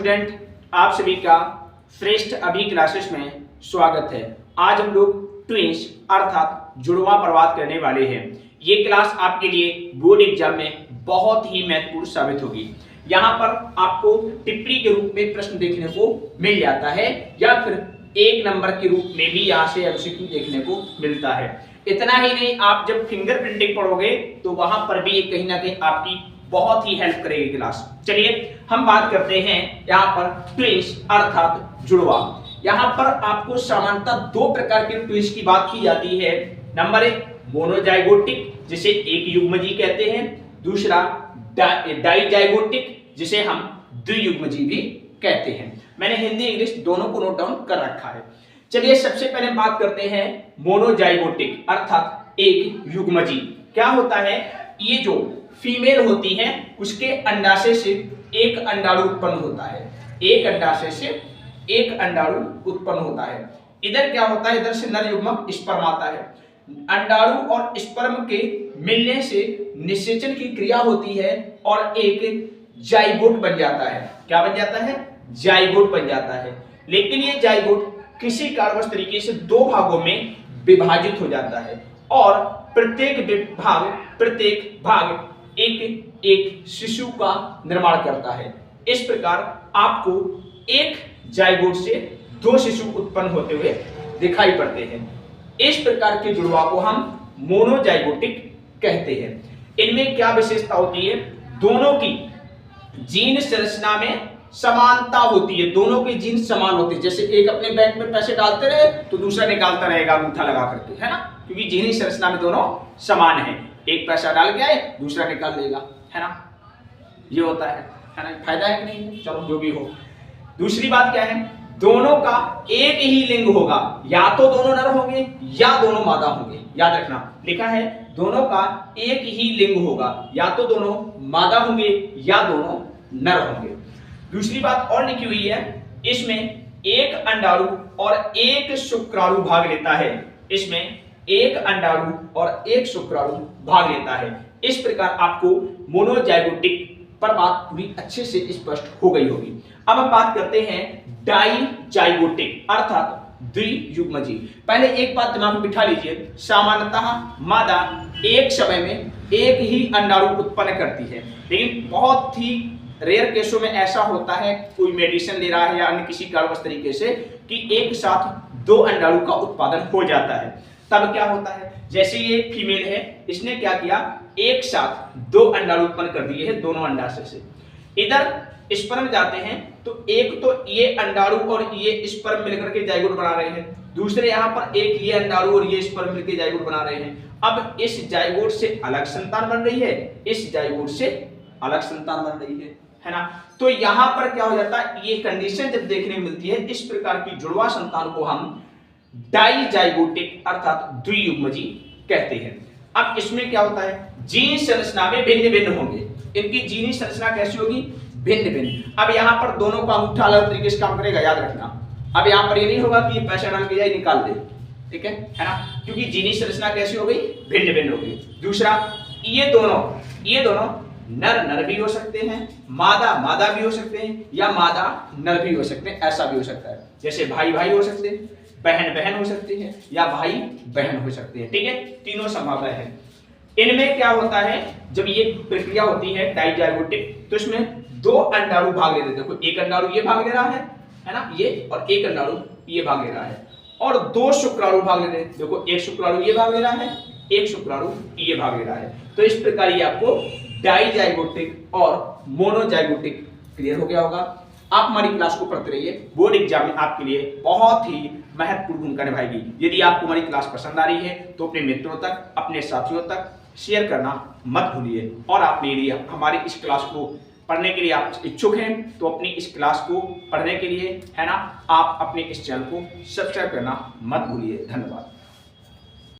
Student, आप सभी का श्रेष्ठ अभी क्लासेस में स्वागत है। आज हम लोग ट्विंस अर्थात जुड़वा पर बात करने वाले हैं। ये क्लास आपके लिए बोर्ड एग्जाम में बहुत ही महत्वपूर्ण साबित होगी। यहाँ पर आपको टिप्पणी के रूप में प्रश्न देखने को मिल जाता है या फिर एक नंबर के रूप में भी यहाँ से एमसीक्यू देखने को मिलता है। इतना ही नहीं, आप जब फिंगरप्रिंटिंग पढ़ोगे तो वहां पर भी कहीं ना कहीं आपकी बहुत ही हेल्प करेगी क्लास। चलिए हम बात करते हैं यहाँ पर ट्विंस अर्थात जुड़वा। यहाँ पर आपको सामान्यतः दो प्रकार के ट्विंस की बात की जाती है। नंबर एक मोनोजाइगोटिक, जिसे एक युग्मजी कहते हैं। दूसरा डाइजाइगोटिक, जिसे हम द्वियुग्मजी भी कहते हैं। मैंने हिंदी इंग्लिश दोनों को नोट डाउन कर रखा है। चलिए सबसे पहले बात करते हैं मोनोजाइगोटिक अर्थात एक युग्मजी। क्या होता है, ये जो फीमेल होती है उसके अंडाशय से एक अंडाणु उत्पन्न होता है। एक अंडाशय से एक अंडाणु उत्पन्न होता है। इधर क्या होता है, इधर से नर युग्मक स्पर्म आता है। अंडाणु और स्पर्म के मिलने से निषेचन की क्रिया होती है और एक जाइगोट बन जाता है। क्या बन जाता है? जाइगोट बन जाता है। लेकिन ये जाइगोट किसी कारणवश तरीके से दो भागों में विभाजित हो जाता है और प्रत्येक भाग एक शिशु का निर्माण करता है। इस प्रकार आपको एक जाइगोट से दो शिशु उत्पन्न होते हुए दिखाई पड़ते हैं। इस प्रकार के जुड़वा को हम मोनोजाइगोटिक कहते हैं। इनमें क्या विशेषता होती है? दोनों की जीन संरचना में समानता होती है। दोनों के जीन समान होते हैं। जैसे एक अपने बैंक में पैसे डालते रहे तो दूसरा निकालता रहेगा अंगूठा लगा करके, है ना, क्योंकि जीनी संरचना में दोनों समान है। एक पैसा डाल के आए, दूसरा निकाल लेगा, है ना, ये होता है ना। फायदा है कि नहीं? चलो जो भी हो। दूसरी बात क्या है, दोनों का एक ही लिंग होगा। या तो दोनों नर होंगे या दोनों मादा होंगे। याद रखना, लिखा है दोनों का एक ही लिंग होगा। या तो दोनों मादा होंगे या दोनों नर होंगे। दूसरी बात और लिखी हुई है, इसमें एक अंडाणु और एक शुक्राणु भाग लेता है। इसमें एक अंडाणु और एक शुक्राणु भाग लेता है। इस प्रकार आपको मोनोजाइगोटिक पर बात पूरी अच्छे से स्पष्ट हो गई होगी। अब हम बात करते हैं डाइजाइगोटिक अर्थात द्वियुग्मजी। पहले एक बात दिमाग में बिठा लीजिए, सामान्यतः मादा एक समय में एक ही अंडाणु उत्पन्न करती है। लेकिन बहुत ही रेयर केसों में ऐसा होता है, कोई मेडिसिन ले रहा है या अन्य किसी कारणवश तरीके से, कि एक साथ दो अंडाणु का उत्पादन हो जाता है। तब क्या होता है, जैसे ये फीमेल है, इसने क्या किया, एक साथ दो अंडाणु उत्पन्न कर दिए हैं दोनों अंडाशय से। इधर स्पर्म जाते हैं तो एक तो ये अंडाणु और ये स्पर्म मिलकर के जाइगोट बना रहे हैं। दूसरे यहाँ पर एक ये अंडाणु और ये स्पर्म मिलकर जाइगोट बना रहे हैं। अब इस जाइगोट से अलग संतान बन रही है, इस जाइगोट से अलग संतान बन रही है ना। तो यहाँ पर क्या हो जाता है, ये कंडीशन जब देखने को मिलती है, इस प्रकार की जुड़वा संतान को हम डाइजाइगोटिक अर्थात द्वियुग्मजी कहते हैं। अब इसमें क्या होता है, जीन संरचना में भिन्न भिन्न होंगे। इनकी जीनी संरचना कैसी होगी? भिन्न भिन्न। अब यहाँ पर दोनों का अंगूठा अलग तरीके से काम करेगा, याद रखना। अब यहाँ पर ये नहीं होगा कि ये पैसा डाल के जाए निकाल दे, ठीक है ना, क्योंकि जीनी संरचना कैसी हो गई? भिन्न भिन्न हो गई। दूसरा, ये दोनों नर नर भी हो सकते हैं, मादा मादा भी हो सकते हैं, या मादा नर भी हो सकते हैं। ऐसा भी हो सकता है, जैसे भाई भाई हो सकते हैं, बहन बहन हो सकती है, या भाई बहन हो सकते हैं। ठीक है, तीनों संभावना है। इनमें क्या होता है, जब ये प्रक्रिया होती है डाइजाइगोटिक, तो इसमें दो अंडाणु भाग ले रहे हैं। देखो, एक अंडाणु ये भाग ले रहा है ना, ये, और एक अंडाणु ये भाग ले रहा है, और दो शुक्राणु भाग ले रहे हैं। देखो, एक शुक्राणु ये भाग ले रहा है, एक शुक्राणु ये भाग ले रहा है। तो इस प्रकार ये आपको डाइजाइगोटिक और मोनोजाइगोटिक क्लियर हो गया होगा। आप हमारी क्लास को पढ़ते रहिए, बोर्ड एग्जाम में आपके लिए बहुत ही महत्वपूर्ण भूमिका निभाएगी। यदि आपको हमारी क्लास पसंद आ रही है तो अपने मित्रों तक, अपने साथियों तक शेयर करना मत भूलिए। और आपने यदि हमारी इस क्लास को पढ़ने के लिए आप इच्छुक हैं तो अपनी इस क्लास को पढ़ने के लिए, है ना, आप अपने इस चैनल को सब्सक्राइब करना मत भूलिए। धन्यवाद।